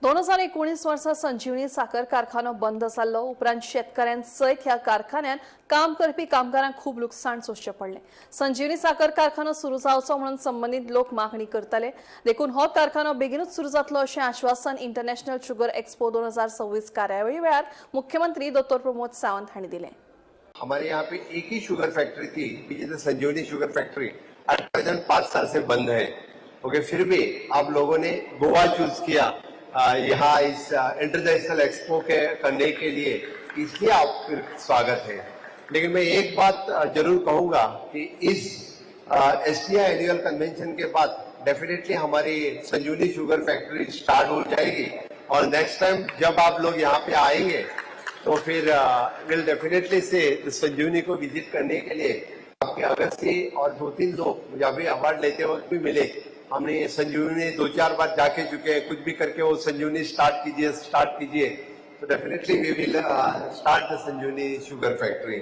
2019 वर्सा संजीवनी साखर कारखानो बंद जाल्लो उपरांत शेतकऱ्यांसयत ह्या कारखान्यात काम करपी कामगारांक खूब लुकसाण सोंसचें पडलें। संजीवनी साखर कारखानो सुरू जावचो म्हणून संबंधित लोक मागणी करतले। देखून हो कारखानो बेगीनूच सुरू जातलो अशें आश्वासन इंटरनॅशनल शुगर एक्सपो 2026 कार्यावळी वेळार मुख्यमंत्री डॉ. प्रमोद सावंत हांणी दिलें। हमारे यहाँ पे एक ही शुगर फैक्ट्री थी, जैसे संजीवनी शुगर फैक्ट्री, एट प्रेजेंट 5 साल से बंद है। ओके, फिर भी आप लोगों ने गोवा चूज किया यहाँ इस इंटरनेशनल एक्सपो के करने के लिए, इसलिए आप फिर स्वागत है। लेकिन मैं एक बात जरूर कहूंगा कि इस एसटीआई एनुअल कन्वेंशन के बाद डेफिनेटली हमारी संजीवनी शुगर फैक्ट्री स्टार्ट हो जाएगी और नेक्स्ट टाइम जब आप लोग यहाँ पे आएंगे तो फिर विल डेफिनेटली से संजीवनी को विजिट करने के लिए आपके अगस्ती और 2-3 लोग मुझे अभी अवार्ड लेते वक्त भी मिले। हमने संजीवनी 2-4 बार जाके चुके हैं, कुछ भी करके वो संजीवनी स्टार्ट कीजिए। तो definitely we will start the Sanjivani sugar factory.